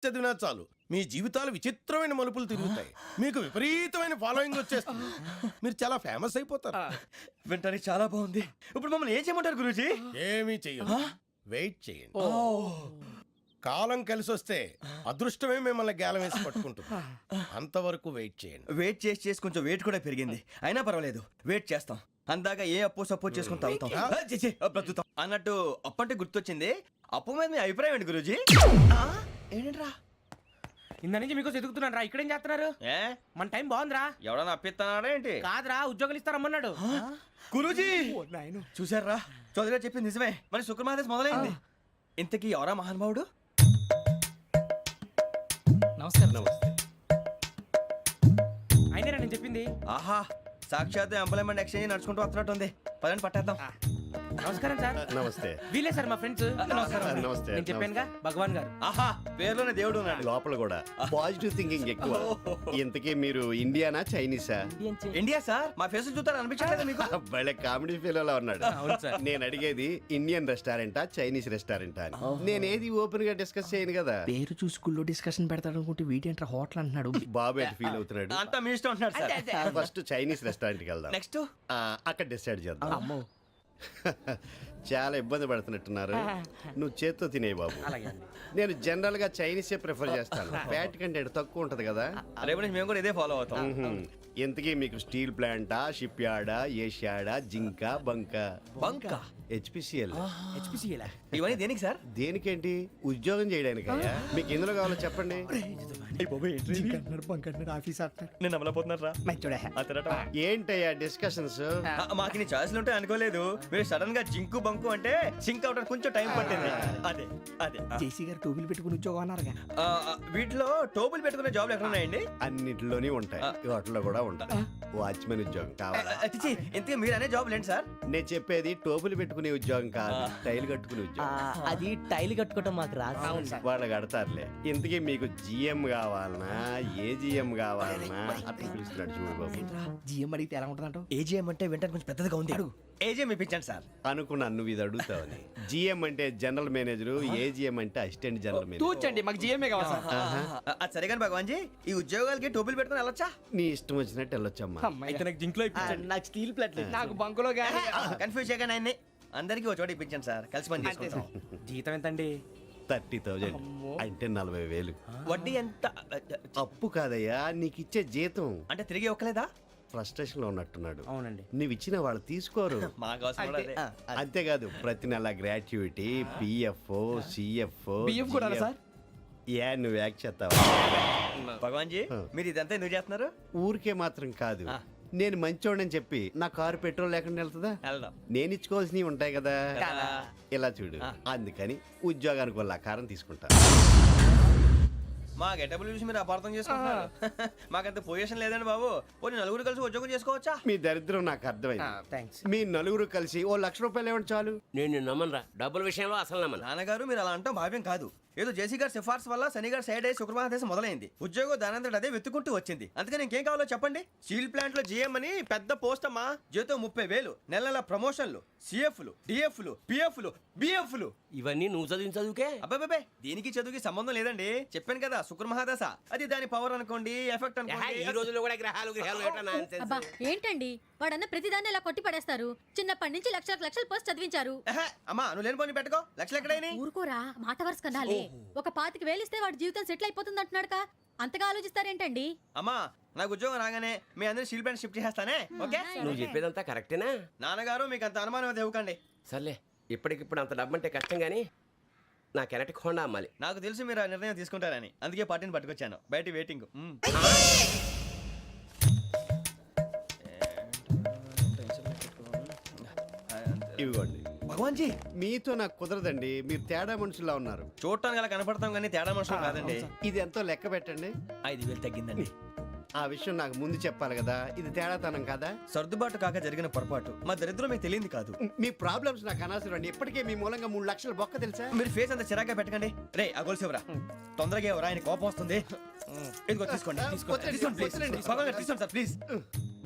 చదివినా చాలు మీ జీవితాలు విచిత్రమైన మలుపులు తిరుగుతాయి. మీకు విపరీతమైన ఫాలోయింగ్ వచ్చేస్తుంది. మీరు చాలా ఫేమస్ అయిపోతారు. వింటానికి చాలా బాగుంది. ఇప్పుడు మమ్మల్ని ఏం చేయమంటారు గురూజీ? ఏమీ చెయ్యదు, వెయిట్ చేయండి. కాలం కలిసి వస్తే అదృష్టమే మిమ్మల్ని గేలం వేసి పట్టుకుంటుంది. అంతవరకు వెయిట్ చేయండి. వెయిట్ చేసి కొంచెం వెయిట్ కూడా పెరిగింది. అయినా పర్వాలేదు, వెయిట్ చేస్తాం. అందాక ఏ అప్పు సపోర్ట్ చేసుకుని తాగుతాం. బ్రతుకుతాం అన్నట్టు అప్పు అంటే గుర్తొచ్చింది. అప్పు మీద మీ అభిప్రాయం ఏంటి గురూజీ? ఏంటరా ఇంత నుంచి మీకు ఎదుగుతున్నాను రా. ఇక్కడేం చేస్తున్నారు? ఏ మన టైం బాగుందిరా. ఎవడన్నా అప్పిస్తున్నాడా ఏంటి? కాదురా, ఉద్యోగాలు ఇస్తారమ్మన్నాడు. గురూజీ చూసారా, చౌదరిగా చెప్పింది నిజమే. మరి శుక్రమాదేశ్ మొదలైంది. ఇంతకీ ఎవరా మహానుభావుడు? నమస్కారం. అయినా నేను చెప్పింది. ఆహా, సాక్షాత్ ఎంప్లాయ్మెంట్ ఎక్స్చేంజ్ నడుచుకుంటూ వస్తున్నట్టు ఉంది. పదండి పట్టేద్దాం. నమస్కారం సార్. నమస్తే. వీలే సార్ మా ఫ్రెండ్స్. నమస్తే. నేను చెప్పానుగా, భగవాన్ గారు. ఆహా, పేరులోనే దేవుడు ఉన్నాడు. లోపల కూడా పాజిటివ్ థింకింగ్ ఎక్కువ. ఇంతకీ మీరు ఇండియానా చైనీసా? India sir. మా ఫేస్ చూస్తారు అనిపించలేదు మీకు? భలే కామెడీ ఫీల్ ఉన్నాడు. అవును సార్. నేను అడిగేది ఇండియన్ రెస్టారెంటా చైనీస్ రెస్టారెంటా అని. నేను ఏది ఓపెన్ గా డిస్కస్ చేయను కదా. పేరు చూసి స్కూల్లో డిస్కషన్ పెడతాడు అనుకుంటే వీటేంట్రా హోటల్ అంటున్నాడు. బాబు ఎట్ ఫీల్ అవుతున్నాడు. అంతా మీ ఇష్టం ఉంటున్నారు సార్. ఫస్ట్ చైనీస్ రెస్టారెంట్ కి వెళ్దాం. నెక్స్ట్ అక్కడ డిసైడ్ చేద్దాం. అమ్మో, చాలా ఇబ్బంది పడుతున్నట్టున్నారు. నువ్వు చేత్తో తినే బాబు. నేను జనరల్ గా చైనీసే ప్రిఫర్ చేస్తాను. ఫ్యాట్ కంటెంట్ తక్కువ ఉంటది కదా. రేపు నుంచి మేము కూడా ఇదే ఫాలో అవుతాం. ఎంతకీ మీకు స్టీల్ ప్లాంటా, షిప్ యార్డా, ఏషియాడా, జింక, బంకా? బంకా, హెచ్పిసిఎల్. ఇవన్నీ దేనికి సార్? దేనికేంటి? ఉద్యోగం చేయడానికి. మీకు ఎందులో కావాలో చెప్పండి. నేను అమలపోతున్నారా? ఏంటయ్యా డిస్కషన్స్? మాకు నీ ఛాయిస్లు ఉంటాయి అనుకోలేదు. మీరు సడన్ గా జింకు బంకు అంటే సింక్ అవడానికి కొంచెం టైం పట్టింది. అదే అదే జేసీ గారు టోబీలు పెట్టుకుని ఉద్యోగం అన్నారుగా. వీటిలో టోపులు పెట్టుకునే జాబ్లు ఎక్కడ ఉన్నాయండి? అన్నిటిలోనే ఉంటాయి, వాటిలో కూడా ఉంటాయి. వాచ్మెన్ ఉద్యోగం కావాలా? ఇంతకీ మీరు అనే జాబ్ ఏంటి సార్? నేను చెప్పేది టోపులు పెట్టుకునే ఉద్యోగం కాదు, టైల్ కట్టుకునే ఉద్యోగం. అది టైల్ కట్టుకోవటం మాకు రాదు. వాళ్ళు కడతారులే. ఇంతకీ మీకు జిఎం కావాలనా, ఏ జిఎం కావాలనా? అట్లా పిలుస్తున్నాడు చూడు బాబు. జిఎం అడిగితే ఎలా ఉంటుందంట? ఏజీఎం అంటే వెంటనే కొంచెం పెద్దదిగా ఉంది. అడుగు. ఏజీఎం ఇప్పించండి సార్. అనుకున్నాను నువ్వు ఇది అడుగుతావని. జిఎం అంటే జనరల్ మేనేజర్, ఏజిఎం అంటే అసిస్టెంట్ జనరల్ మేనేజర్. తూచండి, మాకు జిఎంఏ కావాలి సార్. అది సరే కానీ భగవాన్ జీ, ఈ ఉద్యోగాలకి టోపులు పెట్టుకుని వెళ్ళొచ్చా? నీ ఇష్టం వచ్చినట్టు వెళ్ళొచ్చమ్మా. అయితే నాకు జింక్ లో ఇప్పించండి. నాకు స్టీల్ ప్లేట్, నాకు బంకులో గానీ. కన్ఫ్యూజ్ చేయగానే ఆయన్ని అందరికీ ఒక చోట ఇప్పించండి సార్. కలిసి పని చేసుకుంటాం. జీతం ఎంతండి? 30,000 అంటే 40,000. వడ్డీ ఎంత? అప్పు కాదయ్యా, నీకు ఇచ్చే జీతం. అంటే తిరిగి ఒక్కలేదా? ఫ్రస్ట్రేషన్ లో ఉన్నట్టున్నాడు. అవునండి. నువ్వు ఇచ్చిన వాళ్ళు తీసుకోరు. మాకు అవసరం కూడా అదే. అంతేకాదు ప్రతి నెల గ్రాట్యుటీ, పిఎఫ్, సిఎఫ్. బియ్యం కూడా సార్? ఏ నువ్వు యాక్ట్ చేస్తావా? భగవాన్ జీ, మీరు ఇదంతా ఎందుకు చేస్తున్నారు? ఊరికే మాత్రం కాదు, నేను మంచోడని చెప్పి నా కారు పెట్రోల్ లేకుండా వెళ్తుందా? వెళ్దాం. నేను ఇచ్చుకోవాల్సినవి ఉంటాయి కదా. ఇలా చూడు, అందుకని ఉద్యోగానికి వాళ్ళ ఆకారం తీసుకుంటా. మా గెటబుల్ చూసి మీరు అపార్థం చేసుకుంటున్నారు. మాకంత పొజిషన్ లేదండి బాబు. పోనీ నలుగురు కలిసి ఉద్యోగం చేసుకోవచ్చా? మీ దరిద్రం నాకు అర్థమైంది. థ్యాంక్స్. మీ నలుగురు కలిసి ఓ ₹1,00,000 ఇవ్వండి చాలు. నేను నమ్మనరా, డబ్బుల విషయంలో అసలు నమ్మను. నాన్నగారు మీరు అలా అంటాం భావ్యం కాదు. ఏదో జేసీ గారి సిఫార్సు వల్ల శని గారు సైడ్ అయ్యి శుక్రవారం మొదలైంది. ఉద్యోగం దానంతటి అదే వెతుకుంటూ వచ్చింది. అందుకని ఇంకేం కావాలో చెప్పండి. స్టీల్ ప్లాంట్ లో జీఎం అని పెద్ద పోస్ట్ అమ్మా. జీతం 30,000, నెల నెల ప్రమోషన్లు, సిఎఫ్లు, డిఎఫ్లు, పిఎఫ్లు, బిఎఫ్లు. ఇవన్నీ నువ్వు చదివిన చదువుకే. అబ్బాబే, దీనికి చదువుకి సంబంధం లేదండి. చెప్పాను కదా, శుక్ర మహాదశ. అది దాని పవర్ అనుకోండి, ఎఫెక్ట్ అనుకోండి. ఈ రోజుల్లో కూడా గ్రహాలు ఏటా nonsense. అబ్బా ఏంటండి వాడన్న ప్రతిదాన్ని ఇలా కొట్టి పడేస్తారు. చిన్నప్పటి నుంచి లక్షల పోస్ట్ చదివించారు. అమ్మా నువ్వు లేని పోనీ పెట్టుకో. లక్షలు ఎక్కడైనా ఊరుకోరా, మాట వరుస కదాలే. ఒక 25,000 ఇస్తే వాడి జీవితం సెటిల్ అయిపోతుంది అంటున్నాడుగా. అంతగా ఆలోచిస్తారేంటండి? అమ్మా నాకు ఉద్యోగం రాగానే మీ అందరూ స్టీల్ ప్లాంట్ షిఫ్ట్ చేస్తానే. ఓకే, నువ్వు చెప్పేదంతా కరెక్టేనా? నాన్నగారు మీకు అంత అనుమానం అయితే ఇవ్వకండి. సర్లే, ఇప్పటికిప్పుడు అంత డబ్బు అంటే కష్టం కానీ నా కెనటిక్ హోండా అమ్మాలి. నాకు తెలుసు మీరు ఆ నిర్ణయం తీసుకుంటారని, అందుకే పార్టీని పట్టుకొచ్చాను. బయట వెయిటింగ్. ఇవ్వండి. భగవాన్ జీ, మీతో నాకు కుదరదండి, మీరు తేడా మనుషుల్లా ఉన్నారు. చూడటానికి అలా కనపడతాం కానీ తేడా మనుషులు కాదండి. ఇది ఎంతో లెక్క పెట్టండి. 5,000 తగ్గిందండి. ఆ విషయం నాకు ముందు చెప్పాలి కదా. ఇది తేడాతనం కదా. సర్దుబాటు కాక జరిగిన పొరపాటు. మా దరిద్రం మీకు తెలియదు కాదు. మీ ప్రాబ్లమ్స్ నాకు అనవసరం అండి. ఇప్పటికే మీ మూలంగా 3 లక్షల బొక్క తెలుసా. మీరు ఫేస్ అంత చిరాగ్గా పెట్టకండి. రే ఆ గొలుసేవరా, తొందరగా ఎవరా, ఆయన కోపం వస్తుంది. ఇదిగో తీసుకోండి. తీసుకోండి సార్ ప్లీజ్.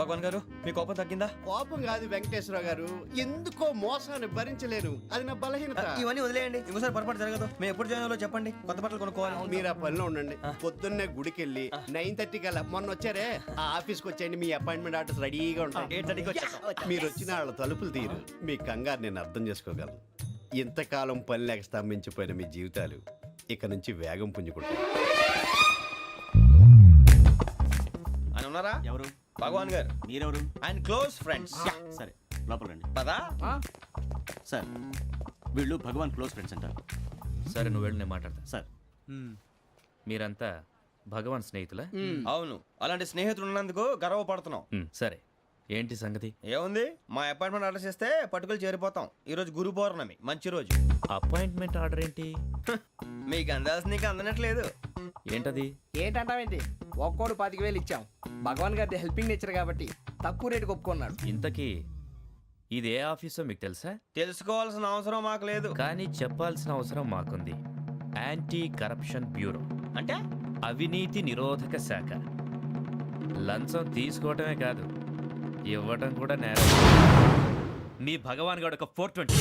భగవాన్ గారు మీ కోపం తగ్గిందా? కోపం కాదు వెంకటేశ్వర గారు, ఎందుకో మోసాన్ని భరించలేను, అది నా బలహీనత. ఇవన్నీ వదిలేయండి, ఇంకోసారి పొరపాటు జరగదు. మేము ఎప్పుడు జాయిన్ అవ్వాలో చెప్పండి, కొత్త బట్టలు కొనుక్కోవాలి. మీరు ఆ పనిలో ఉండండి. పొద్దున్నే గుడికి వెళ్ళి 9:30 కల్లా, మొన్న వచ్చారే ఆ ఆఫీస్కి వచ్చేయండి, మీ అపాయింట్మెంట్ ఆర్డర్స్ రెడీగా ఉంటాయి. 8:30కి వచ్చేస్తాం. మీరు వచ్చిన వాళ్ళ తలుపులు తీరు. మీ కంగారు నేను అర్థం చేసుకోగలను. ఇంతకాలం పని లేక స్తంభించిపోయిన మీ జీవితాలు ఇక నుంచి వేగం పుంజుకుంటాయి. ఆయన ఉన్నారా? ఎవరు? భగవాన్ గారు. మీరెవరు? ఆయన క్లోజ్ ఫ్రెండ్స్. సరే లోపల రండి. పదా? సార్ వీళ్ళు భగవాన్ క్లోజ్ ఫ్రెండ్స్ అంటారు. సరే నువ్వు వెళ్ళి నేను మాట్లాడతా. సార్ మీరంతా భగవాన్ స్నేహితులా? అవును, అలాంటి స్నేహితులు ఉన్నందుకు గర్వపడుతున్నాం. సరే ఏంటి సంగతి? ఏముంది, మా అపాయింట్మెంట్ ఆర్డర్ చేస్తే పట్టుకులు చేరిపోతాం. ఈ రోజు గురు పౌర్ణమి, మంచి రోజు. అపాయింట్మెంట్ ఆర్డర్ ఏంటి? మీకు అందాల్సిన నీకు అందనట్లేదు. ఏంటది? ఏంటంటావేంటి? ఒక్కోడు 25,000 ఇచ్చాం. భగవాన్ గారి హెల్పింగ్ నేచర్ కాబట్టి తక్కువ రేటుకి ఒప్పుకున్నాడు. ఇంతకీ ఇది ఏ ఆఫీసో మీకు తెలుసా? తెలుసుకోవాల్సిన అవసరం మాకు లేదు. కానీ చెప్పాల్సిన అవసరం మాకుంది. యాంటీ కరప్షన్ బ్యూరో అంటే అవినీతి నిరోధక శాఖ. లంచం తీసుకోవటమే కాదు, ఇవ్వటం కూడా నేరం. మీ భగవాన్ గారు ఒక 420.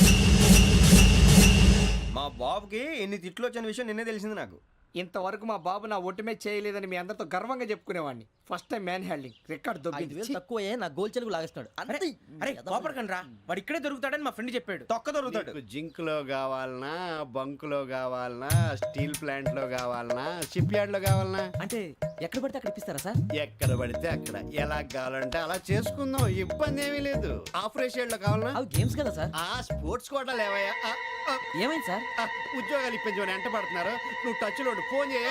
మా బాబుకి ఎన్ని తిట్లు వచ్చిన విషయం నిన్నే తెలిసింది నాకు. ఇంతవరకు మా బాబు నా ఒట్టుమే చేయలేదని మీ అందరితో గర్వంగా చెప్పుకునేవాడిని. First time man handing record దొబ్బింది. తక్కువే నా గోల్ చెలుగు లాగేస్తున్నాడు. అరే కోపడకండి రా, వాడు ఇక్కడే దొరుకుతాడని మా ఫ్రెండ్ చెప్పాడు. తొక్క దొరుకుతాడు. మీకు జింక్ లో కావాలనా, బంక్ లో కావాలనా, స్టీల్ ప్లాంట్ లో కావాలనా, షిప్ యార్డ్ లో కావాలనా? అంటే ఎక్కడ పడితే అక్కడ ఇప్పిస్తారా సార్? ఎక్కడ పడితే అక్కడ, ఎలా కావాలంటే అలా చేసుకుందాం, ఇబ్బంది ఏమీ లేదు. ఆపరేషన్ లో కావాలనా? అవి గేమ్స్ కదా సార్. ఆ స్పోర్ట్స్ కోటా లేవయ్యా. ఏమైంది సార్? ఉద్యోగాలు ఇప్పించమని ఎంట పడుతున్నారు. నువ్వు టచ్ లో ఫోన్ చేయ.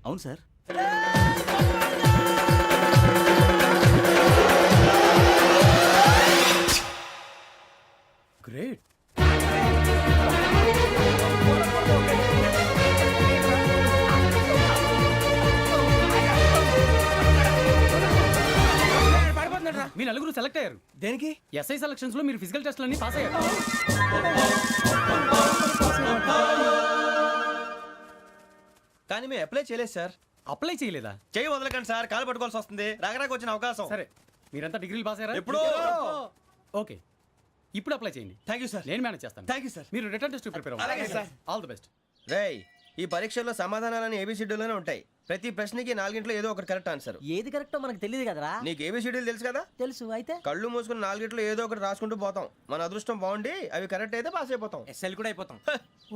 అవును సార్. గ్రేట్. మీ నలుగురు సెలెక్ట్ అయ్యారు. దేనికి? ఎస్ఐ సెలక్షన్స్ లో మీరు ఫిజికల్ టెస్ట్ అన్ని పాస్ అయ్యారు. కానీ మేము అప్లై చేయలేదు సార్. అప్లై చేయలేదా? చేయి వదలకండి సార్, కాలు పట్టుకోవాల్సి వస్తుంది. రాగరాకు వచ్చిన అవకాశం. సరే, మీరంతా డిగ్రీలు పాస్ అయ్యారా? ఎప్పుడో. ఓకే, ఇప్పుడు అప్లై చేయండి. Thank you sir. నేను మేనేజ్ చేస్తాను. Thank you sir. మీరు రిటర్న్ టెస్ట్ ప్రిపేర్ అలాగే అవ్వండి. సార్. All the best. రేయ్, ఈ పరీక్షల్లో సమాధానాలని ఏబిసిడ్యూల్లోనే ఉంటాయి. ప్రతి ప్రశ్నకి 4 ఏదో ఒకటి కరెక్ట్ ఆన్సర్. ఏది కరెక్టో మనకు తెలియదు కదరా. నీకు ఏబిసిడ్యూల్ తెలుసు కదా? తెలుసు. అయితే కళ్ళు మూసుకుని 4 ఏదో ఒకటి రాసుకుంటూ పోతాం. మన అదృష్టం బాగుండి అవి కరెక్ట్ అయితే పాస్ అయిపోతాం. ఎస్ఎల్ కూడా అయిపోతాం.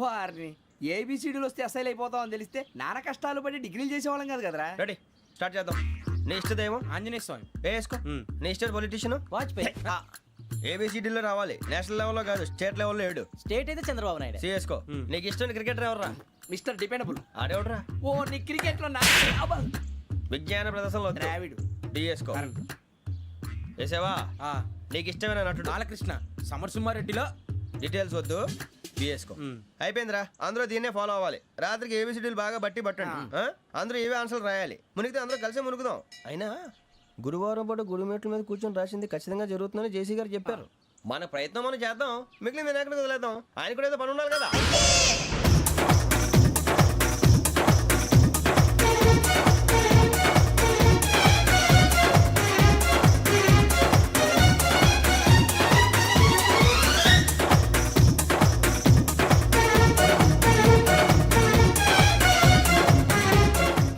వారిని ఏబిసిడీలు వస్తే ఎస్ఐలు అయిపోతాం అని తెలిస్తే నాన్న కష్టాలు పడి డిగ్రీలు చేసేవాళ్ళం కాదు కదరా. రెడీ, స్టార్ట్ చేద్దాం. నీ ఇష్టదేమో ఆంజనేయ స్వామి. వేసుకో. నీ ఇష్ట పొలిటీషియన్ వాజ్పేయి. ఏబిసిడీలో రావాలి. నేషనల్ లెవెల్లో కాదు, స్టేట్ లెవెల్లో 7. స్టేట్ అయితే చంద్రబాబు నాయుడు. సిఎస్కో. నీకు ఇష్టం క్రికెటర్ ఎవర్రా? Mister dependable. ఆడేవడరా? ఓ నీ క్రికెట్ లో విజ్ఞాన ప్రదర్శనలో ద్రావిడు. డిఎస్కో. వేసావా? నీకు ఇష్టమైన నటుడు? బాలకృష్ణ. సమర్ సుమారెడ్డిలో డీటెయిల్స్ వద్దు, బిఎస్కో. అయిపోయిందిరా, అందరూ దీన్నే ఫాలో అవ్వాలి. రాత్రికి ఏబిసిడీలు బాగా బట్టి పట్టండి. అందరూ ఏవే ఆన్సర్లు రాయాలి. మునిగితే అందరూ కలిసి మునుగుదాం. అయినా గురువారం పాటు గురుమేట్ల మీద కూర్చొని రాసింది ఖచ్చితంగా జరుగుతుందని జేసీ గారు చెప్పారు. మన ప్రయత్నం మనం చేద్దాం, మిగిలిన నేను ఎక్కడికి వదిలేద్దాం. ఆయన కూడా ఏదో పని ఉండాలి కదా.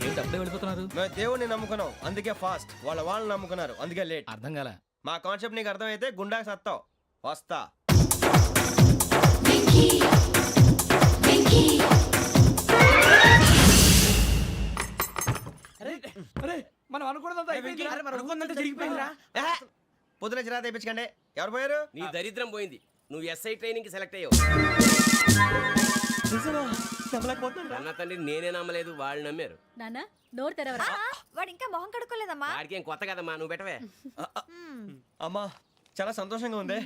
ఏంటి అప్పుడే వెళ్ళిపోతున్నారు? మేము దేవుడిని నమ్ముకున్నాం, అందుకే ఫాస్ట్. వాళ్ళని నమ్ముకున్నారు, అందుకే లేట్. అర్థం కాల. మా కాన్సెప్ట్ నీకు అర్థమైతే గుండా సత్తావు. వస్తా. అరే మనం అనుకున్నదంతా అయిపోయిందిరా. అనుకున్నంత జరిగిపోయిందిరా. పొద్దున చిరా తెప్పించకండి. ఎవరు పోయారు? నీ దరిద్రం పోయింది. నువ్వు ఎస్ఐ ట్రైనింగ్ సెలెక్ట్ అయ్యావు. అన్న తండ్రి నేనే నమ్మలేదు, వాళ్ళు నమ్మారు. నాన్న నోరు తెరవరా. వాడు ఇంకా మొహం కడుక్కోలేదమ్మా. వాడికి ఏం కొత్త కదమ్మా, నువ్వు పెట్టవే. అమ్మా చాలా సంతోషంగా ఉంది.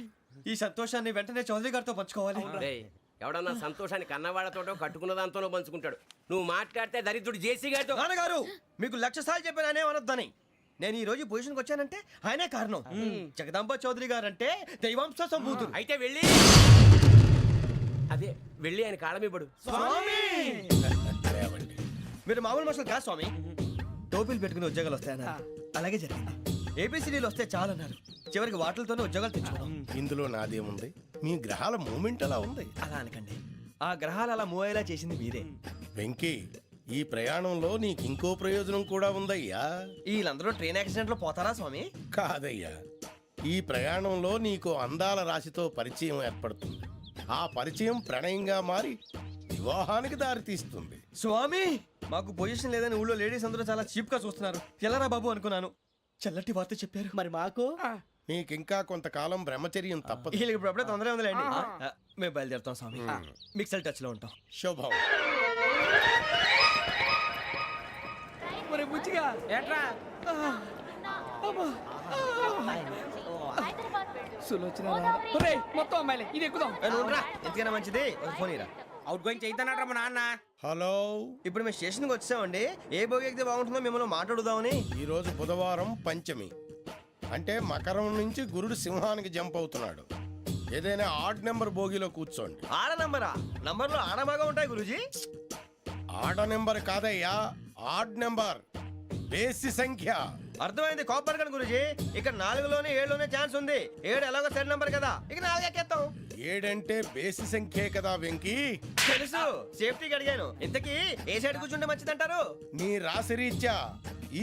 ఈ సంతోషాన్ని వెంటనే చౌదరి గారితో పంచుకోవాలి. రేయ్, ఎవడన్నా సంతోషాన్ని కన్నవాళ్లతోటో కట్టుకున్న దాంతోనో పంచుకుంటాడు. నువ్వు మాట్లాడితే దరిద్రుడు జేసీ గారితో. నాన్నగారు మీకు 1,00,000 సార్లు చెప్పాను అనొద్దని. నేను ఈ రోజు పొజిషన్కి వచ్చానంటే ఆయనే కారణం. జగదాంబ చౌదరి గారు అంటే దైవాంశ సంభూతుడు. అయితే వెళ్ళి అదే వెళ్ళి ఆయన కాళ్ళమివ్వడు. లేవండి. మీరు మామూలు మనుషులు కాదు స్వామి. టోపీలు పెట్టుకుని ఉద్యోగాలు వస్తాయన్నారు, అలాగే జరిగింది. ఏబిసిడీలు వస్తే చాలన్నారు, చివరికి వాటిలతోనే ఉద్యోగాలు తెచ్చుకున్నాం. ఇందులో నాదేముంది? మీ గ్రహాల మూమెంట్ అలా ఉంది. అలా అనకండి, ఆ గ్రహాలు అలా మూవ్ అయ్యేలా చేసింది మీరే. వెంకీ, ఈ ప్రయాణంలో నీకు ఇంకో ప్రయోజనం కూడా ఉందయ్యా. వీళ్ళందరూ ట్రైన్ యాక్సిడెంట్ లో పోతారా స్వామి? కాదయ్యా, ఈ ప్రయాణంలో నీకు అందాల రాశితో పరిచయం ఏర్పడుతుంది. ఆ పరిచయం ప్రణయంగా మారి వివాహానికి దారితీస్తుంది. స్వామి మాకు పొజిషన్ లేదని ఊళ్ళో లేడీస్ అందరూ చాలా చీప్ గా చూస్తున్నారు. ఎలారా బాబు అనుకున్నాను, చల్లటి వార్త చెప్పారు. మరి మాకు నీకింకా కొంతకాలం బ్రహ్మచర్యం తప్పదు. వీళ్ళకి ఇప్పుడు అప్పుడే తొందరగా ఉందిలేండి. మేము బయలుదేరుతాం స్వామి. మిక్సల్ టచ్ లో ఉంటాం. శుభం. మరి బుచ్చిగా ఏట్రా సులోచన మొత్తం అమ్మాయిలే, ఇది ఎక్కుదాం. ఎందుకైనా మంచిది ఒక ఫోన్ ఇరా. అవుట్ గోయింగ్ చేద్దానట్రా మా నాన్న. హలో, ఇప్పుడు మేము స్టేషన్కి వచ్చామండి. ఏ బోగి ఎక్కితే బాగుంటుందో మిమ్మల్ని మాట్లాడుదామని. ఈరోజు బుధవారం పంచమి, అంటే మకరం నుంచి గురుడు సింహానికి జంప్ అవుతున్నాడు. ఏదైనా ఆడ్ నెంబర్ బోగిలో కూర్చోండి. ఆడ నంబరా? నంబర్లో ఆడ బాగా ఉంటాయి గురూజీ. ఆడ నెంబర్ కాదయ్యా, ఆడ్ నెంబర్, బేసి సంఖ్య. అర్థమైంది, కాపర్ కన్ గురూజీ. ఇక్కడ 4లోనే 7లోనే ఛాన్స్ ఉంది. 7 ఎలాగో సెడ్ నంబర్ కదా, ఇక 4 ఎక్కేస్తాం. 7 అంటే బేసి సంఖ్యే కదా వెంకీ. తెలుసు, సేఫ్టీకి అడిగాను. ఇంతకీ ఏ సైడ్ కూర్చుంటే మంచిదంటారు? నీ రాశి రీత్యా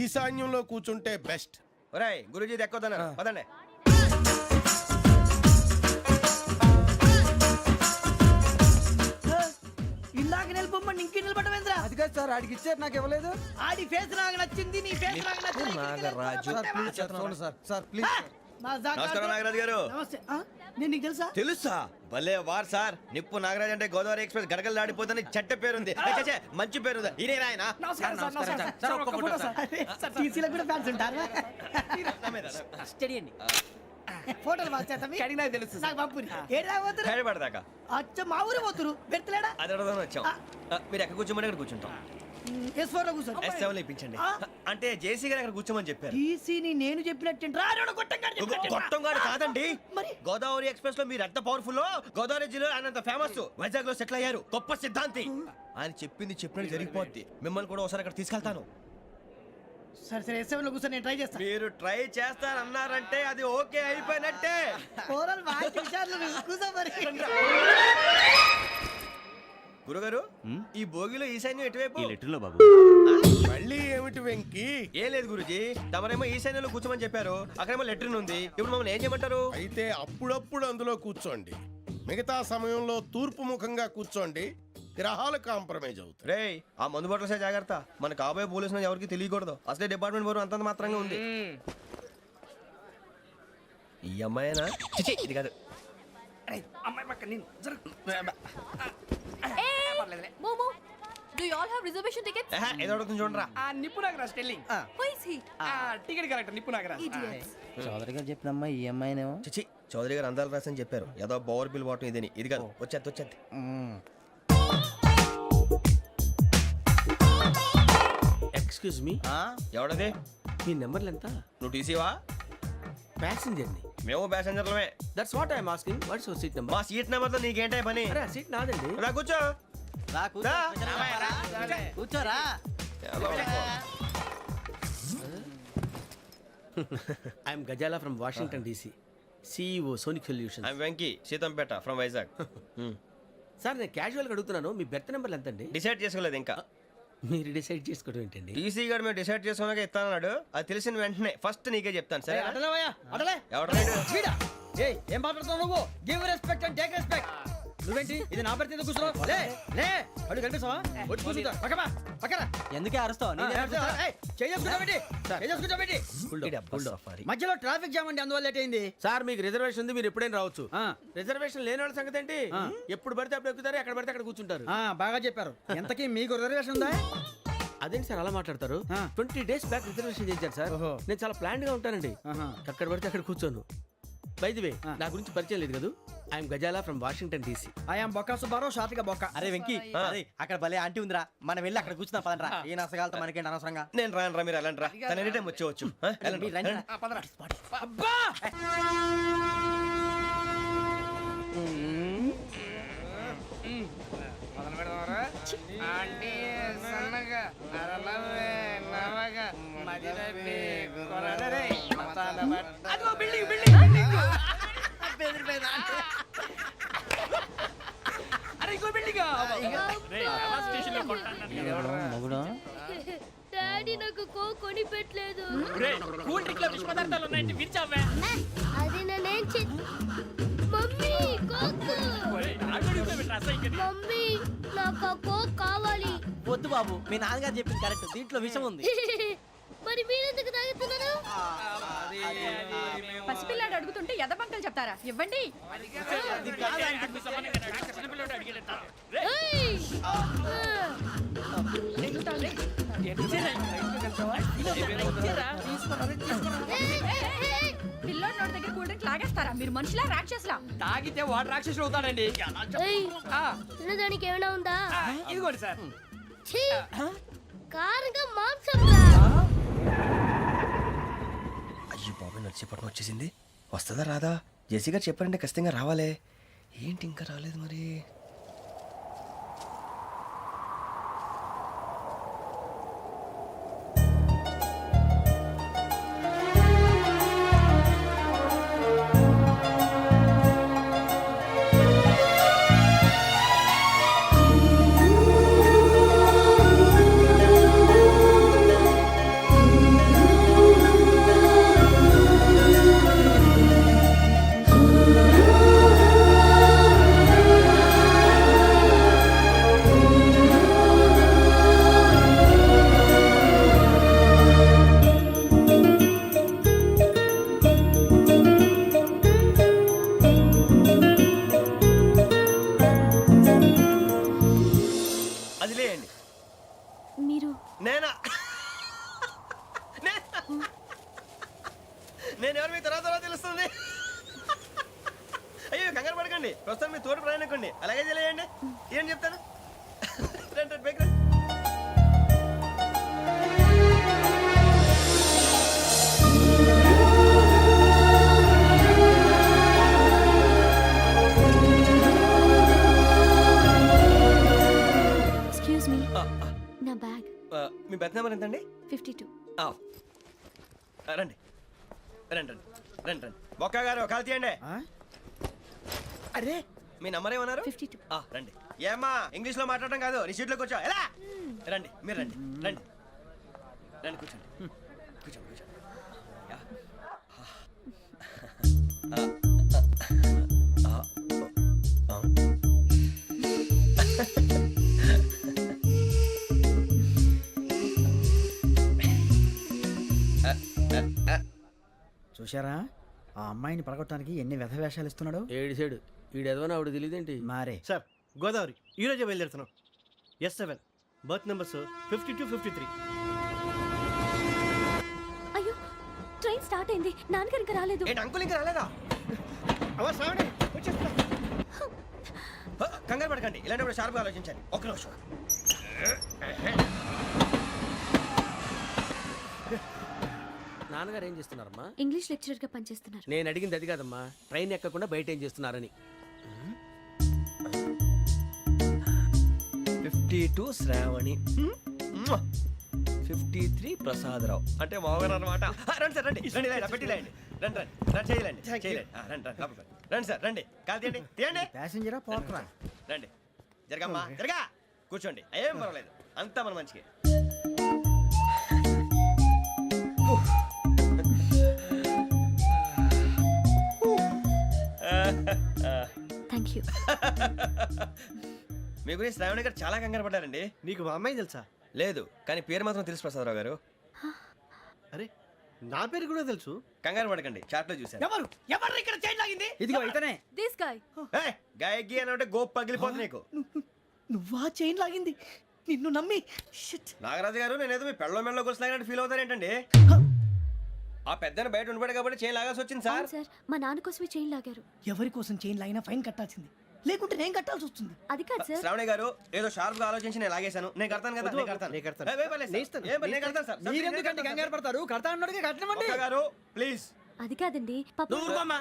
ఈశాన్యంలో కూర్చుంటే బెస్ట్. ఒరేయ్ గురూజీ దెక్కొద్దన్నారు, పదండి. ఇందాక నిలబొమ్మని ఇంకే నిలబడమేంద్రా? అది కాదు సార్, ఆడికి ఇచ్చారు, నాకు ఇవ్వలేదు. ఆడి ఫేస్ నాకు నచ్చింది, నీ ఫేస్ నాకు నచ్చింది. నాగరాజు. Sir please. నమస్కారం నాగరాజు గారు. నమస్తే. నేను నీకు తెలుసా? తెలుసా? భలే వార్ సార్. నిప్పు నాగరాజ్ అంటే గోదావరి ఎక్స్ప్రెస్ గడగలు దాడిపోతుంది చెట్ట పేరుంది. ఛే, మంచి పేరుంది. ఇదే ఆయన. నమస్కారం సార్, నమస్కారం సార్. ఒక్క ఫోటో సార్. సార్ టీసీలో కూడా ఫ్యాన్స్ ఉంటారా? స్టడీ అండి. ఫోటోలు బాగా చేస్తాం. కడిగినా తెలుసు నాకు పంపుని. ఏడా పోతురు? హైదరాబాద్ అచ్చ మా ఊరు పోతురు. పెడతలేడా? అది అడగదామని వచ్చాం. మీరు ఎక్కడ కూర్చోమని అక్కడ కూర్చుంటాం. S4 లో కూర్చో. S7 ఇప్పించండి. అంటే జేసీ గారు అక్కడ కూర్చోమని చెప్పారు. టీసీని నేను చెప్పినట్టు రాడు గొట్టం గారు కాదండి. మరి? గోదావరి ఎక్స్ప్రెస్ లో మీరు ఎంత పవర్ఫుల్. గోదావరి జిల్లా ఆయన ఫేమస్. వైజాగ్ లో సెటిల్ అయ్యారు. గొప్ప సిద్ధాంతి. ఆయన చెప్పింది చెప్పినట్టు జరిగిపోద్ది. మిమ్మల్ని కూడా ఒకసారి అక్కడ తీసుకెళ్తాను. సరే సరే S7 లో కూర్చొని నేను ట్రై చేస్తాను. మీరు ట్రై చేస్తారన్నారంటే అది ఓకే అయిపోయినట్టే. ఓవరాల్ బాగా చూశారు. కూర్చో మరి. గురుగారు, ఈ భోగిలో ఈశాన్యం ఎటువైపు? ఈ లెటర్లో బాబు. మళ్ళీ ఏమిటి వెంకీ? ఏం లేదు గురుజీ, తమరేమో ఈశాన్యంలో కూర్చోమని చెప్పారు. అక్కడేమో లెటర్ ఉంది. ఇప్పుడు మమ్మల్ని ఏం చేయమంటారు? అయితే అప్పుడప్పుడు అందులో కూర్చోండి. మిగతా సమయంలో తూర్పు ముఖంగా కూర్చోండి. గ్రహాలు కాంప్రమైజ్ అవుతాయి. రే, ఆ మందు బాటలసే జాగ్రత్త. మన కాబోయే పోలీసులు ఎవరికి తెలియకూడదు. అసలే డిపార్ట్మెంట్ బోరు అంతంత మాత్రంగా ఉంది. ఈ అమ్మాయినా? చిచి, ఇది కాదు. అమ్మాయి పక్క నేను momo, do you all have reservation tickets? ఏదో అడుగుతుంది చూడరా. ఆ నిప్పు Nagaraj telling. Who is he? Ticket correct నిప్పు నాగరాజ్. Idiots. చౌదరి గారు చెప్పినమ్మా ఈ అమ్మాయినేమో. చిచి, చౌదరి గారు అందాలు రాసని చెప్పారు. ఏదో బోర్ బిల్ బాటం ఇదని. ఇది కాదు, వచ్చేది. Excuse me, ఎవడది? మీ నెంబర్లు ఎంత? నువ్వు టీసీవా? ప్యాసింజర్ ని. మేము ప్యాసెంజర్లమే. That's what I'm asking. What's your seat number? మా సీట్ నెంబర్తో నీకేంటే పని? అరే ఆ సీట్ నాదండి. రా కూర్చో. రా. కూర్చోరా. I'm Gazala from Washington DC, CEO Sonic solution. I'm Venky Seethampeta from Vizag. Sir నేను క్యాజువల్గా అడుగుతున్నాను, మీ బెర్త్ నెంబర్లు ఎంతండి? డిసైడ్ చేసుకోలేదు ఇంకా. మీరు డిసైడ్ చేసుకోవడం ఏంటండి? టీసీ గారు మేము డిసైడ్ చేసుకున్నాక ఇస్తానన్నాడు. అది తెలిసిన వెంటనే ఫస్ట్ నీకే చెప్తాను. సరే అటలేవయ్యా, అటలే. ఎవరు వీడా? ఏయ్, ఏం మాట్లాడుతున్నావు నువ్వు? Give respect and take respect. నువ్వేంటి ఇది నా పరిస్థితి కూర్చున్నావు? లే లే, అడుగు కనిపిస్తావా? వచ్చి కూర్చుంటా. పక్కన ఎందుకే అరుస్తావు? మధ్యలో ట్రాఫిక్ జామ్ అండి, అందువల్ల లేట్ అయింది. సార్ మీకు రిజర్వేషన్ ఉంది, మీరు ఎప్పుడైనా రావచ్చు. రిజర్వేషన్ లేని వాళ్ళ సంగతి ఏంటి? ఎప్పుడు పడితే అప్పుడు ఎక్కుతారు, ఎక్కడ పడితే అక్కడ కూర్చుంటారు. బాగా చెప్పారు. ఎంతకీ మీకు రిజర్వేషన్ ఉందా? అదేంటి సార్ అలా మాట్లాడతారు? 20 days బ్యాక్ రిజర్వేషన్ చేశారు సార్. నేను చాలా ప్లాన్డ్ గా ఉంటానండి. అక్కడ పడితే అక్కడ కూర్చోను. బై ది వే, నా గురించి పరిచయం లేదు కదా. I'm Gazala from Washington DC. I'm Bokka Subbarao, షార్ట్గా బొక్క. అరే వెంకీ, అక్కడ భలే ఆంటీ ఉందిరా, మనం వెళ్ళి అక్కడ కూర్చున్నా పదనరా. ఏ నసగాలతో మనకేంటి అనవసరంగా. నేను రాను రా, మీరు వెళ్ళండి రా. తన ఎనీ టైం వచ్చేవచ్చు. అబ్బా! డాడీ నాకు కోక్ కొని పెట్టలేదు. కూల్ డ్రింక్ లో విష పదార్థాలు ఉన్నాయండి, విరిచావే. అది నేనేం మమ్మీ కోక్. మమ్మీ నాకు ఆ కోక్ కావాలి. వద్దు బాబు, మీ నాన్నగారు చెప్పింది కరెక్ట్, దీంట్లో విషయం ఉంది. మరి మీరెందుకు తాగుతున్నారు? పసిపిల్లాడు అడుగుతుంటే ఎదబంకలు చెప్తారా? ఇవ్వండి. ఏయ్! పిల్లోడి నోటి దగ్గర కూల్ డ్రింక్ లాగేస్తారా? మీరు మనుషులా రాక్షసులా? తాగితే వాడు రాక్షసుడు అవుతాడండి. ఏయ్! తినడానికి ఏమైనా ఉందా? ఇదిగోండి సార్. ఛీ! కారంగా మాంసం రా. అయ్యో బాబాయ్, నడిచేపట్నం వచ్చేసింది. వస్తుందా రాదా? జేసీ గారు చెప్పారంటే ఖచ్చితంగా రావాలే. ఏంటి ఇంకా రాలేదు మరి? అది లేయండి. మీరు నేనా? నేను ఎవరు మీ తర్వాత తెలుస్తుంది. అయ్యో కంగారు పడకండి, ప్రస్తుతం మీ తోడు ప్రయాణకండి. అలాగే తెలియండి. ఏం చెప్తాను. రండి రండి, పైకి రండి. ఎక్స్క్యూజ్ మీ, నా బ్యాగ్. మీ బెత్ నెంబర్ ఎంతండి? 52. రండి రండి రండి రండి రండి. బొక్క గారు కాల్ తీయండి. అరే, మీ నంబర్ ఏమన్నారు? 52. రండి. ఏమ్మా, ఇంగ్లీష్ లో మాట్లాడడం కాదు, నీ సీట్లోకి వచ్చా. ఎలా రండి, మీరు రండి రండి రండి, కూర్చోండి కూర్చోండి కూర్చోండి. యా. చూశారా ఆ అమ్మాయిని పడగొట్టడానికి ఎన్ని వ్యధ వేషాలు ఇస్తున్నాడు. ఏడు సైడు ఈడు ఎదవని ఆవిడ తెలియదేంటి? మారే సార్, గోదావరి ఈరోజే బయలుదేరుతున్నాం. S7 berth numbers 52, 53. అయ్యో, ట్రైన్ స్టార్ట్ అయింది. నాన్నగారు ఇంకా రాలేదు. ఏంటి అంకుల్ ఇంకా రాలేదా? కంగారు పడకండి, ఇలాంటప్పుడు షార్ప్గా ఆలోచించాలి. ఒక్క నిమిషం. నాన్నగారు ఏం చేస్తున్నారమ్మా? ఇంగ్లీష్ లెక్చరర్ గా పనిచేస్తున్నారు. నేను అడిగింది అది కాదమ్మా, ట్రైన్ ఎక్కకుండా బయట ఏం చేస్తున్నారని. 52 శ్రావణి, 53 ప్రసాదరావు అంటే మామగారు అనమాట. రండి సార్ రండి రండి ఇలా పెట్టి లేండి. రండి రండి రండి చేయలేండి చేయలేండి. రండి రండి లోపలికి రండి. రండి సార్ రండి. కాలు తీయండి తీయండి. ప్యాసింజరా పోట్రా. రండి జరగమ్మా జరగా కూర్చోండి. ఏం పర్వాలేదు అంతా మన మంచికి. Thank you. మీ గురించి శ్రావణి గారు చాలా కంగారు పడ్డారండి. నీకు మా అమ్మాయి తెలుసా? లేదు కానీ పేరు మాత్రం తెలుసు ప్రసాదరావు గారు. అరే నా పేరు కూడా తెలుసు. కంగారు పడకండి చాట్లో చూశాను. ఎవరు ఎవరు ఇక్కడ చైన్ లాగింది? ఇదిగో ఇతనే. This guy. గాయకి అని అంటే గోప్ పగిలిపోతుంది నీకు. నువ్వా చైన్ లాగింది? నిన్ను నమ్మి. షిట్. నాగరాజు గారు నేనేదో మీ పెళ్ళ మెళ్ళ గురిసిలాగినట్టు ఫీల్ అవుతారేంటండి? ఆ పెద్దని బయట ఉండిపోయాడు కాబట్టి చేయి లాగాల్సి వచ్చింది సార్. అవును సార్, మా నాన్న కోసమే చైన్ లాగారు. ఎవరి కోసం చైన్ లాగినా ఫైన్ కట్టాల్సింది, లేకుంటే నేను కట్టాల్సి వస్తుంది. అది కాదు సార్. శ్రావణి గారు ఏదో షార్ప్ గా ఆలోచించి నేను లాగేశాను. నేను కడతాను కదా. నేను కడతాను. ఏ, ఏ పర్లేదు సార్. ఏ పర్లేదు, నేను కడతాను సార్. మీరెందుకంటే కంగారు పడతారు? కడతా అన్నాడుగా కట్టమండి. ఒక్క గారు ప్లీజ్. అది కాదండి పాప. నువ్వు ఊరుకోమ్మా.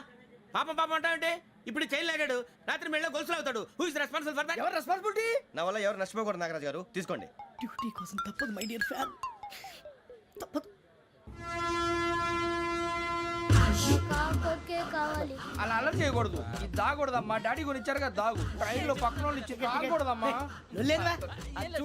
పాపం పాపం అంటావంటే ఇప్పుడు చైన్ లాగాడు, రాత్రి మెళ్ళ గొలుసులు అవుతాడు. Who is responsible for that? ఎవరు రెస్పాన్సిబిలిటీ? నా వల్ల ఎవరు నష్టపోకూడదు నాగరాజు గారు, తీసుకోండి. డ్యూటీ కోసం తప్పదు మై డియర్ ఫ్యాన్, తప్పదు. కావాలి. అలా అలర్ట్ చేయకూడదు. ఇది దాగకూడదమ్మా. డాడీ కొని ఇచ్చారు కదా దాగు. ట్రైన్ లో పక్కన వాళ్ళు ఇచ్చి దాగకూడదమ్మా.